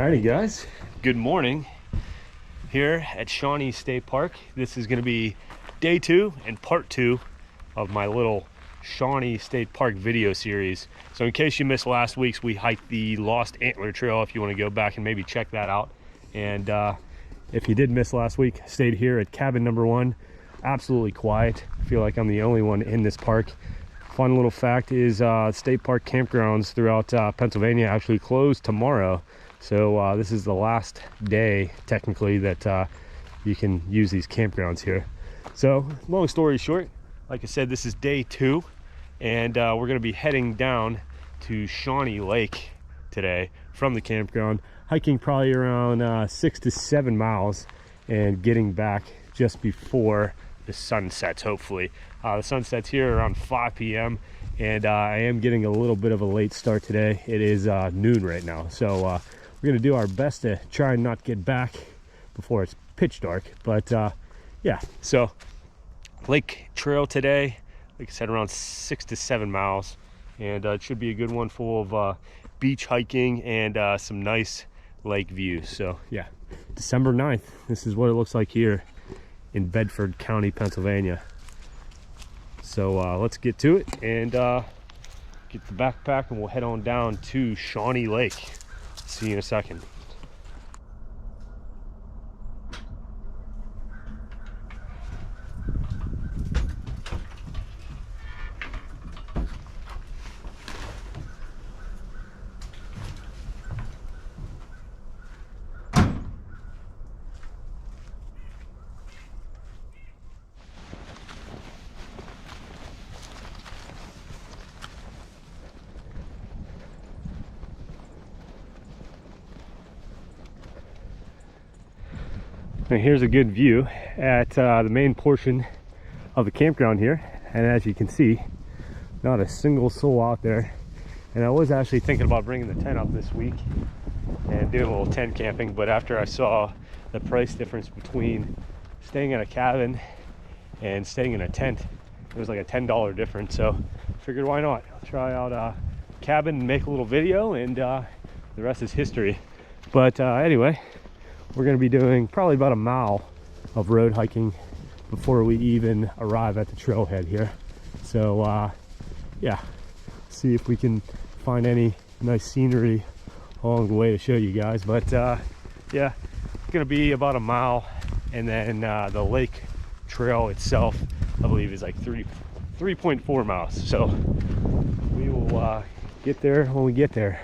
Alrighty guys, good morning here at Shawnee State Park. This is going to be day 2 and part 2 of my little Shawnee State Park video series. So in case you missed last week's, we hiked the Lost Antler Trail, if you want to go back and maybe check that out. And if you did miss last week, stayed here at cabin number 1. Absolutely quiet. I feel like I'm the only one in this park. Fun little fact is state park campgrounds throughout Pennsylvania actually close tomorrow. So this is the last day technically that you can use these campgrounds here. So long story short, like I said, this is day 2 and we're going to be heading down to Shawnee Lake today from the campground, hiking probably around 6 to 7 miles and getting back just before the sun sets, hopefully. The sun sets here around 5 p.m. and I am getting a little bit of a late start today. It is noon right now, so we're gonna do our best to try and not get back before it's pitch dark. But yeah, so lake trail today, like I said, around 6 to 7 miles, and it should be a good one, full of beach hiking and some nice lake views. So yeah, December 9th, this is what it looks like here in Bedford County, Pennsylvania. So let's get to it and get the backpack and we'll head on down to Shawnee Lake. See you in a second. And here's a good view at the main portion of the campground here, and as you can see, not a single soul out there. And I was actually thinking about bringing the tent up this week and doing a little tent camping, but after I saw the price difference between staying in a cabin and staying in a tent, it was like a $10 difference. So I figured, why not? I'll try out a cabin and make a little video, and the rest is history. But anyway, we're going to be doing probably about a mile of road hiking before we even arrive at the trailhead here. So yeah, see if we can find any nice scenery along the way to show you guys. But yeah, it's going to be about a mile, and then the lake trail itself, I believe, is like 3.4 miles. So we will get there when we get there.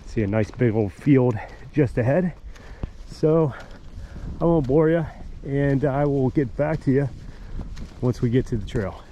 See a nice big old field just ahead. So I won't bore you, and I will get back to you once we get to the trail.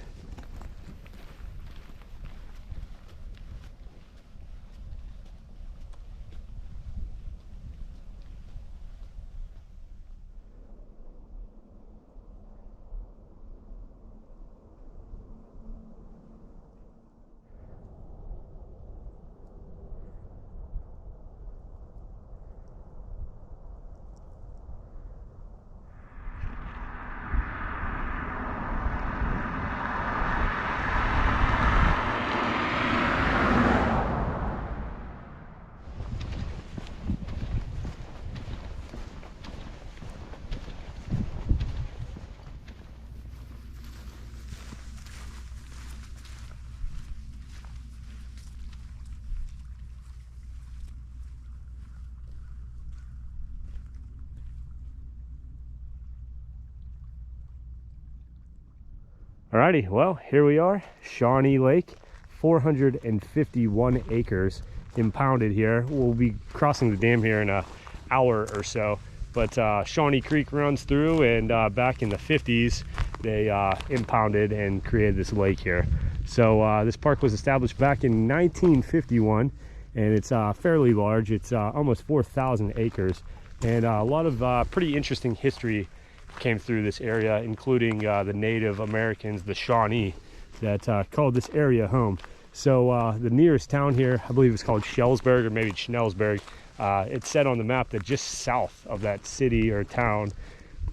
Alrighty, well, here we are, Shawnee Lake, 451 acres impounded here. We'll be crossing the dam here in an hour or so, but Shawnee Creek runs through, and back in the 50s, they impounded and created this lake here. So this park was established back in 1951, and it's fairly large. It's almost 4,000 acres, and a lot of pretty interesting history came through this area, including the Native Americans, the Shawnee, that called this area home. So the nearest town here, I believe it's called Schellsburg, or maybe Schnellsburg. It's said on the map that just south of that city or town,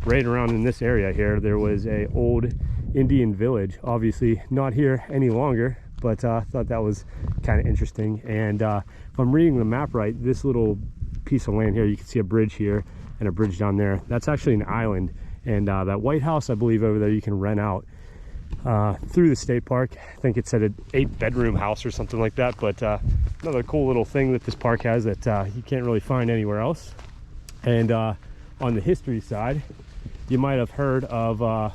right around in this area here, there was a old Indian village. Obviously not here any longer, but I thought that was kind of interesting. And if I'm reading the map right, this little piece of land here. You can see a bridge here and a bridge down there. That's actually an island, and that White House, I believe, over there you can rent out through the state park. I think it said an 8-bedroom house or something like that. But another cool little thing that this park has that you can't really find anywhere else. And on the history side, you might have heard of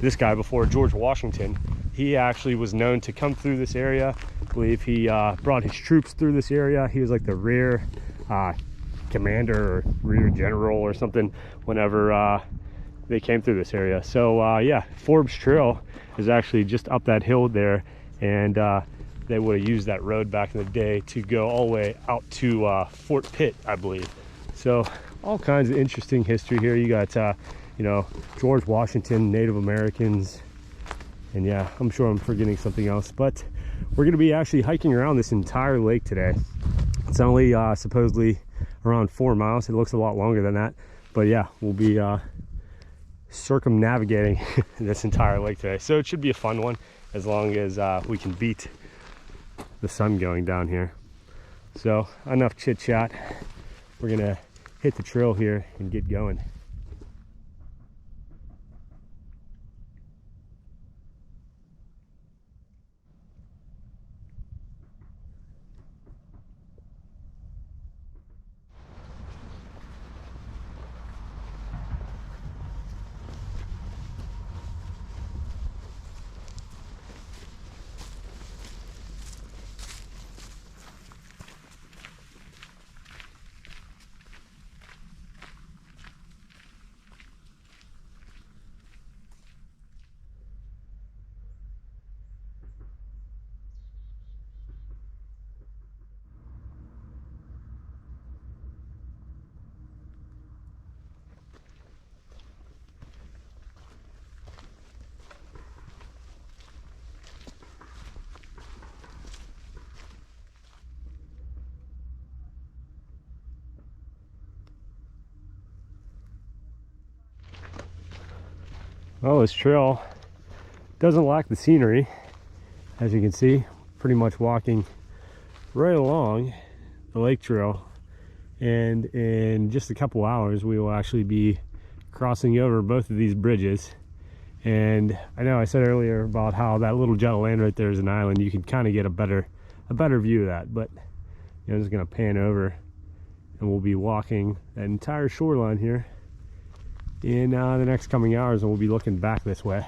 this guy before, George Washington. He actually was known to come through this area. I believe he brought his troops through this area. He was like the rear commander or rear general or something whenever they came through this area. So yeah, Forbes Trail is actually just up that hill there, and they would have used that road back in the day to go all the way out to Fort Pitt, I believe. So all kinds of interesting history here. You got you know, George Washington, Native Americans, and yeah, I'm sure I'm forgetting something else. But we're going to be actually hiking around this entire lake today. It's only supposedly around 4 miles. It looks a lot longer than that, but yeah, we'll be circumnavigating this entire lake today. So it should be a fun one, as long as we can beat the sun going down here. So enough chit chat. We're gonna hit the trail here and get going. Well, this trail doesn't lack the scenery. As you can see, pretty much walking right along the lake trail, and in just a couple hours we will actually be crossing over both of these bridges. And I know I said earlier about how that little jet of land right there is an island. You can kind of get a better view of that, but you know, I'm just gonna pan over and we'll be walking that entire shoreline here in the next coming hours, and we'll be looking back this way.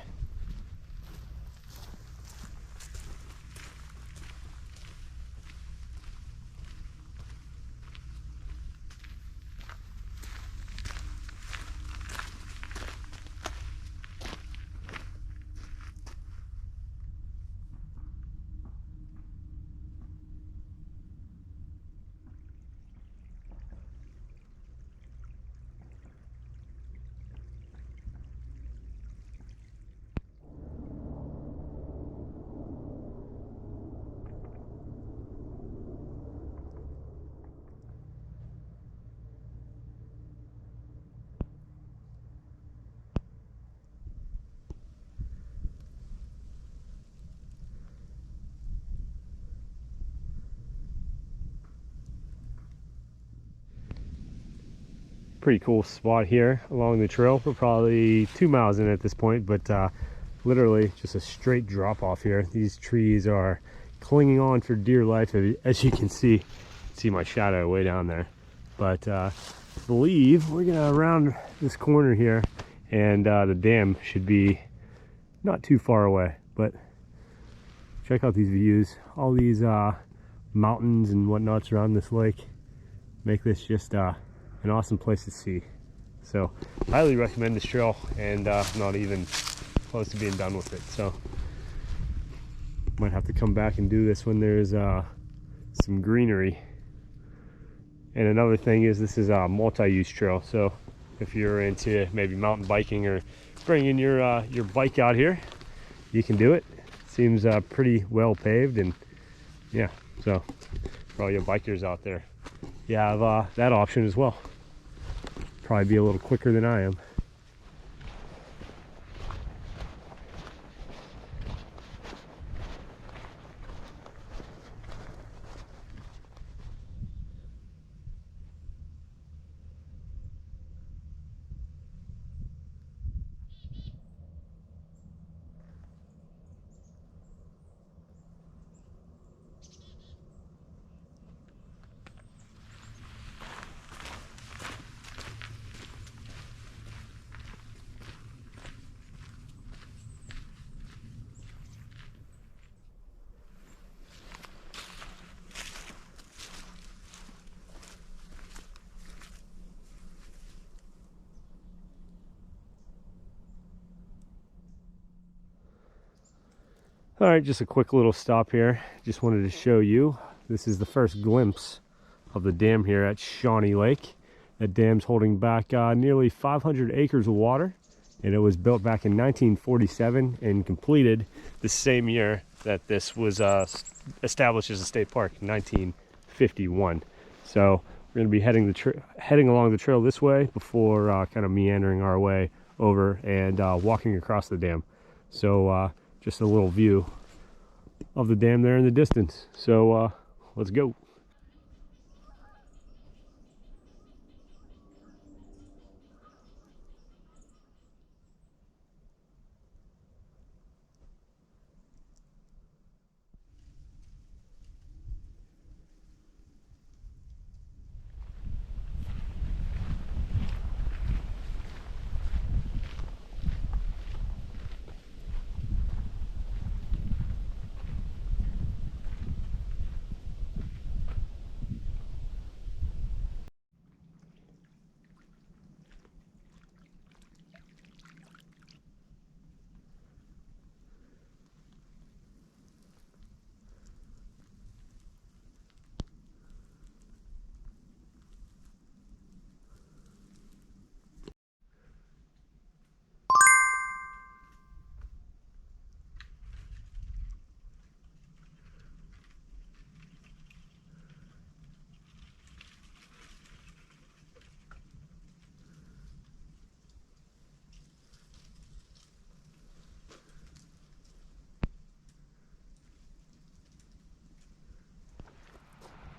Pretty cool spot here along the trail. We're probably 2 miles in at this point, but literally just a straight drop off here. These trees are clinging on for dear life, as you can see my shadow way down there. But I believe we're gonna round this corner here, and the dam should be not too far away. But check out these views. All these mountains and whatnots around this lake make this just an awesome place to see. So I highly recommend this trail, and not even close to being done with it. So might have to come back and do this when there's some greenery. And another thing is, this is a multi-use trail, so if you're into maybe mountain biking or bringing your bike out here, you can do it. Seems pretty well paved, and yeah, so for all your bikers out there, you have that option as well. Probably be a little quicker than I am. All right, just a quick little stop here. Just wanted to show you, this is the first glimpse of the dam here at Shawnee Lake. That dam's holding back nearly 500 acres of water, and it was built back in 1947 and completed the same year that this was established as a state park, 1951. So we're going to be heading along the trail this way before kind of meandering our way over and walking across the dam. So just a little view of the dam there in the distance. So let's go.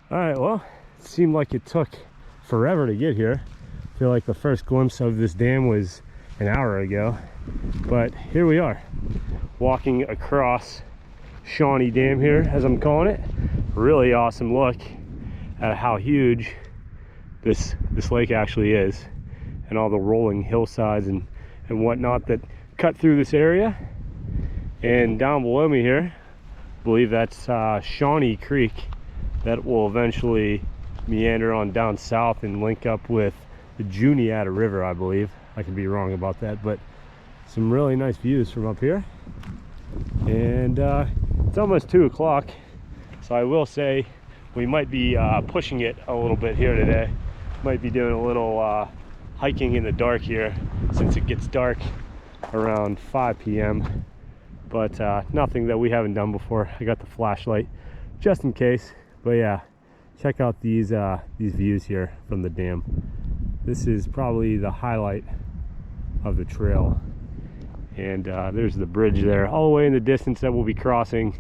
All right, well, it seemed like it took forever to get here. I feel like the first glimpse of this dam was an hour ago, but here we are, walking across Shawnee Dam here, as I'm calling it. Really awesome look at how huge this lake actually is, and all the rolling hillsides and whatnot that cut through this area. And down below me here, I believe that's Shawnee Creek, that will eventually meander on down south and link up with the Juniata River, I believe. I could be wrong about that, but some really nice views from up here. And it's almost 2 o'clock, so I will say we might be pushing it a little bit here today. Might be doing a little hiking in the dark here, since it gets dark around 5 p.m. But nothing that we haven't done before. I got the flashlight just in case. But yeah, check out these views here from the dam. This is probably the highlight of the trail. And there's the bridge there all the way in the distance that we'll be crossing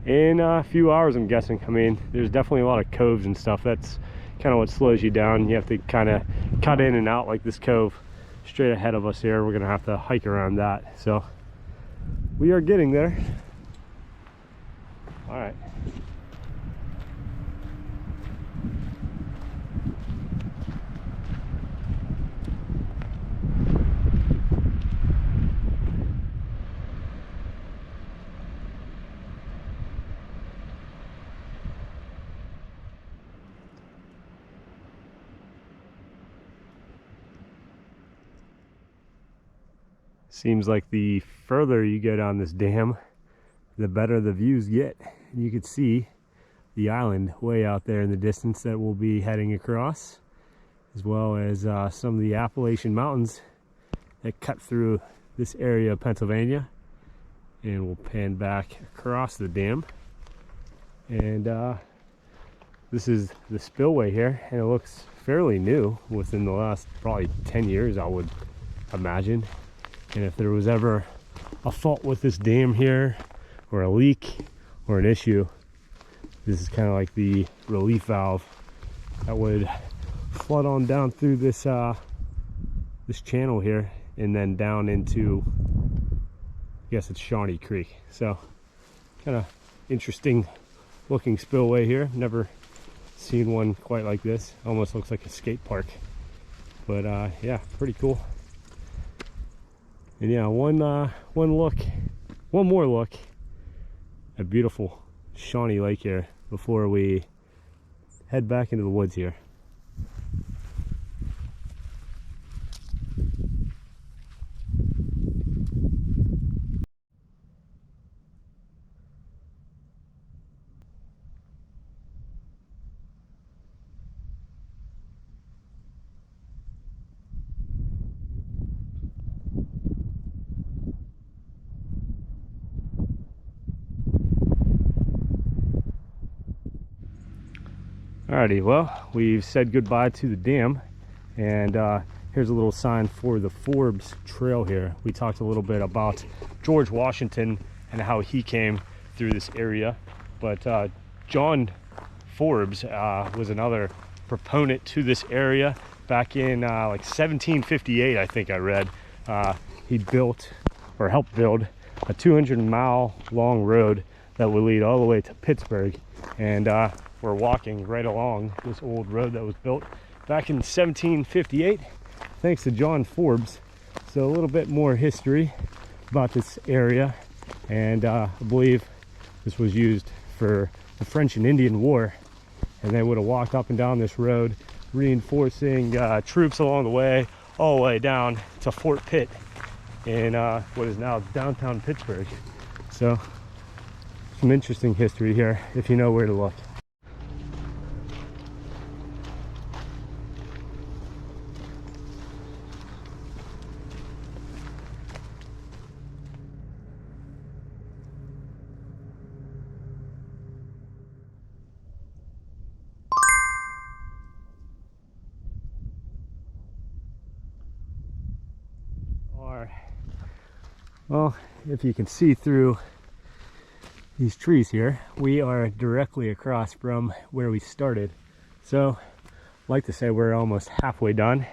in a few hours, I'm guessing. I mean, there's definitely a lot of coves and stuff. That's kind of what slows you down. You have to kind of cut in and out, like this cove straight ahead of us here. We're gonna have to hike around that. So we are getting there. All right. Seems like the further you go down this dam, the better the views get. You could see the island way out there in the distance that we'll be heading across, as well as some of the Appalachian Mountains that cut through this area of Pennsylvania. And we'll pan back across the dam. And this is the spillway here, and it looks fairly new, within the last probably 10 years, I would imagine. And if there was ever a fault with this dam here, or a leak, or an issue, this is kind of like the relief valve that would flood on down through this this channel here, and then down into, I guess it's Shawnee Creek. So kind of interesting looking spillway here. Never seen one quite like this. Almost looks like a skate park, but yeah, pretty cool. And yeah, one more look at beautiful Shawnee Lake here before we head back into the woods here. Alrighty, well, we've said goodbye to the dam, and here's a little sign for the Forbes Trail here. We talked a little bit about George Washington and how he came through this area, but John Forbes was another proponent to this area back in like 1758, I think I read. He built, or helped build, a 200-mile long road that would lead all the way to Pittsburgh, and we're walking right along this old road that was built back in 1758 thanks to John Forbes. So a little bit more history about this area, and I believe this was used for the French and Indian War, and they would have walked up and down this road, reinforcing troops along the way, all the way down to Fort Pitt in what is now downtown Pittsburgh. So some interesting history here if you know where to look. Well, if you can see through these trees here, we are directly across from where we started. So I'd like to say we're almost halfway done,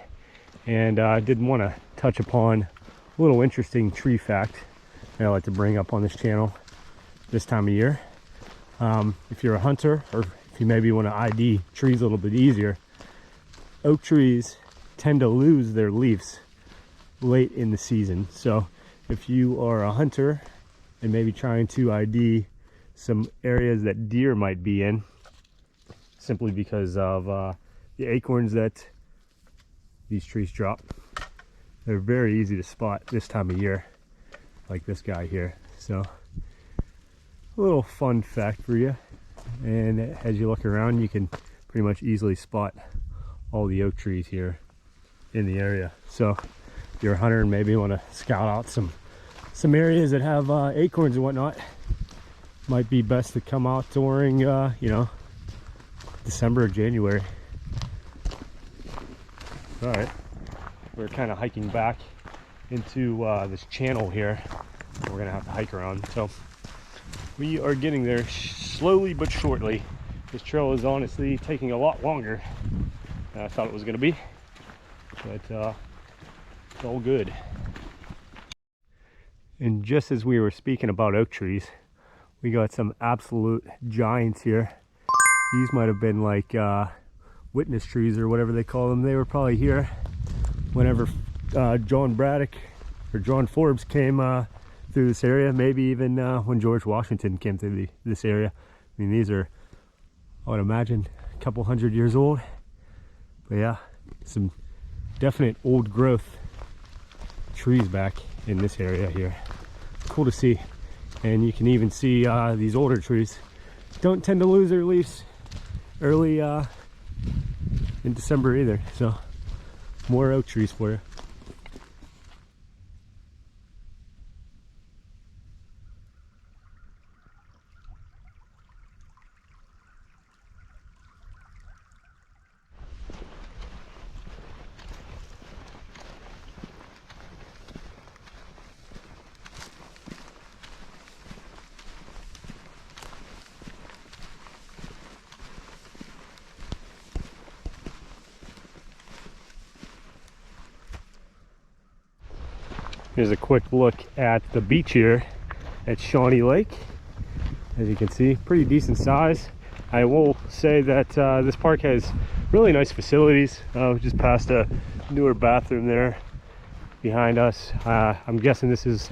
and I did want to touch upon a little interesting tree fact that I like to bring up on this channel this time of year. If you're a hunter, or if you maybe want to ID trees a little bit easier, oak trees tend to lose their leaves late in the season. So if you are a hunter and maybe trying to ID some areas that deer might be in, simply because of the acorns that these trees drop, they're very easy to spot this time of year, like this guy here. So a little fun fact for you, and as you look around, you can pretty much easily spot all the oak trees here in the area. So if you're a hunter and maybe want to scout out some areas that have acorns and whatnot, might be best to come out during you know, December or January. All right, we're kind of hiking back into this channel here. We're gonna have to hike around, so we are getting there slowly but surely. This trail is honestly taking a lot longer than I thought it was gonna be, but it's all good. And just as we were speaking about oak trees, we got some absolute giants here. These might have been like witness trees or whatever they call them. They were probably here whenever John Forbes came through this area, maybe even when George Washington came through this area. I mean, these are, I would imagine, a couple hundred years old. But yeah, some definite old growth trees back in this area here. Cool to see. And you can even see these older trees don't tend to lose their leaves early in December either. So more oak trees for you. Here's a quick look at the beach here at Shawnee Lake. As you can see, pretty decent size. I will say that this park has really nice facilities. We just passed a newer bathroom there behind us. I'm guessing this is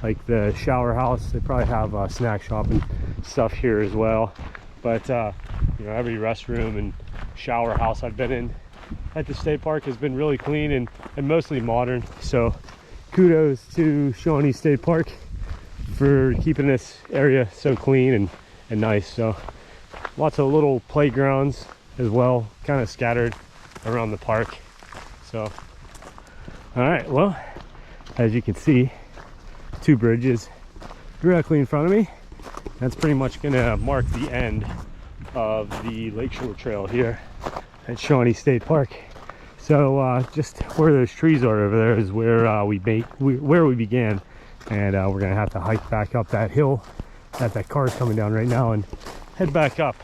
like the shower house. They probably have a snack shop and stuff here as well. But you know, every restroom and shower house I've been in at the state park has been really clean and mostly modern. So kudos to Shawnee State Park for keeping this area so clean and nice. So lots of little playgrounds as well, kind of scattered around the park. So all right, well, as you can see, two bridges directly in front of me. That's pretty much gonna mark the end of the Lakeshore Trail here at Shawnee State Park. So just where those trees are over there is where we began, and we're gonna have to hike back up that hill that car's coming down right now and head back up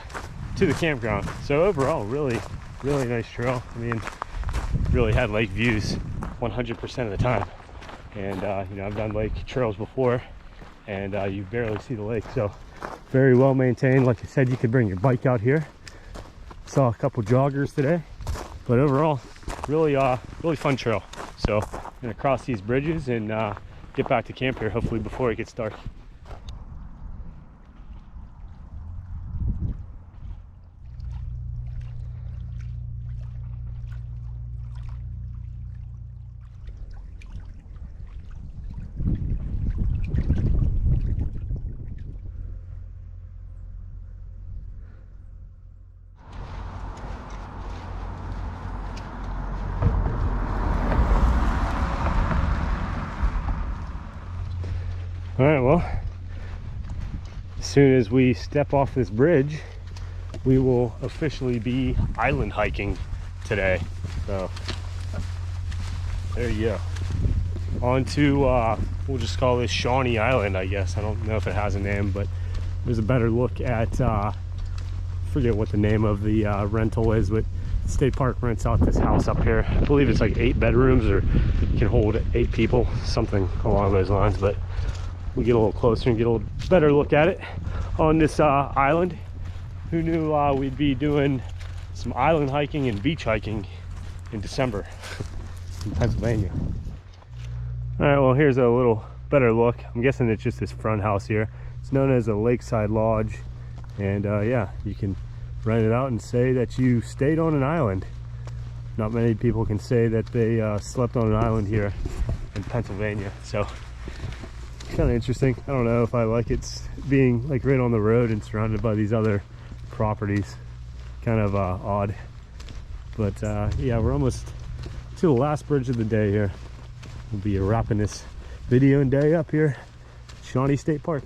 to the campground. So overall, really nice trail. I mean, really had lake views 100% of the time. And you know, I've done lake trails before, and you barely see the lake. So very well maintained. Like I said, you could bring your bike out here. Saw a couple joggers today, but overall, really fun trail. So I'm gonna cross these bridges and get back to camp here, hopefully before it gets dark. All right, well, as soon as we step off this bridge, we will officially be island hiking today. So there you go. On to, we'll just call this Shawnee Island, I guess. I don't know if it has a name, but there's a better look at, forget what the name of the rental is, but State Park rents out this house up here. I believe it's like 8 bedrooms, or you can hold 8 people, something along those lines. But we get a little closer and get a little better look at it on this island. Who knew we'd be doing some island hiking and beach hiking in December in Pennsylvania. All right, well, here's a little better look. I'm guessing it's just this front house here. It's known as a Lakeside Lodge, and yeah, you can rent it out and say that you stayed on an island. Not many people can say that they slept on an island here in Pennsylvania. So kind of interesting. I don't know if I like it being like right on the road and surrounded by these other properties. Kind of odd, but yeah, we're almost to the last bridge of the day here. We'll be wrapping this video and day up here at Shawnee State Park.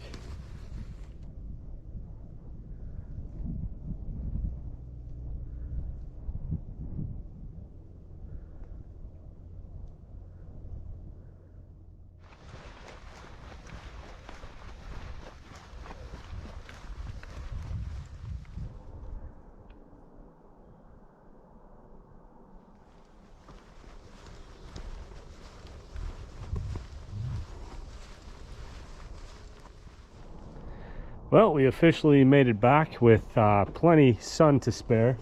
Well, we officially made it back with plenty sun to spare.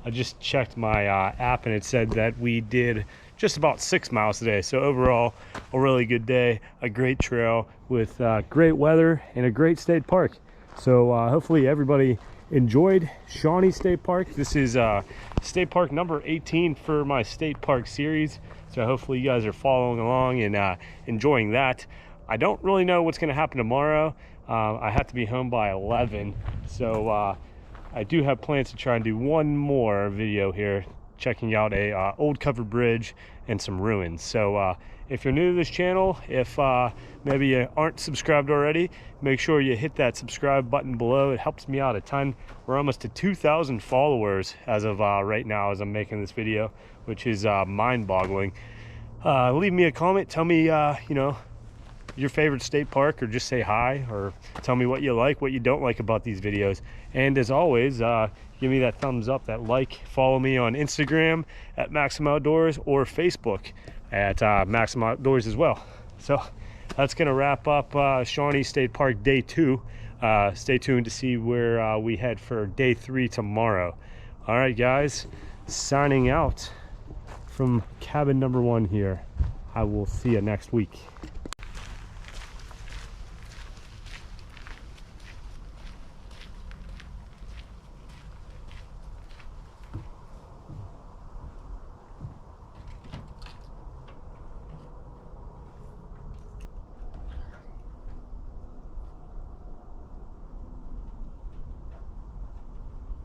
I just checked my app and it said that we did just about 6 miles today. So overall, a really good day, a great trail with great weather and a great state park. So hopefully everybody enjoyed Shawnee State Park. This is state park number 18 for my state park series. So hopefully you guys are following along and enjoying that. I don't really know what's going to happen tomorrow. I have to be home by 11, so I do have plans to try and do one more video here, checking out a old covered bridge and some ruins. So if you're new to this channel, if maybe you aren't subscribed already, make sure you hit that subscribe button below. It helps me out a ton. We're almost to 2,000 followers as of right now as I'm making this video, which is mind-boggling. Leave me a comment, tell me you know, your favorite state park, or just say hi, or tell me what you like, what you don't like about these videos. And as always, give me that thumbs up, that like. Follow me on Instagram at Maksim Outdoors, or Facebook at Maksim Outdoors as well. So that's gonna wrap up Shawnee State Park day 2. Stay tuned to see where we head for day 3 tomorrow. All right, guys, signing out from cabin number 1 here. I will see you next week.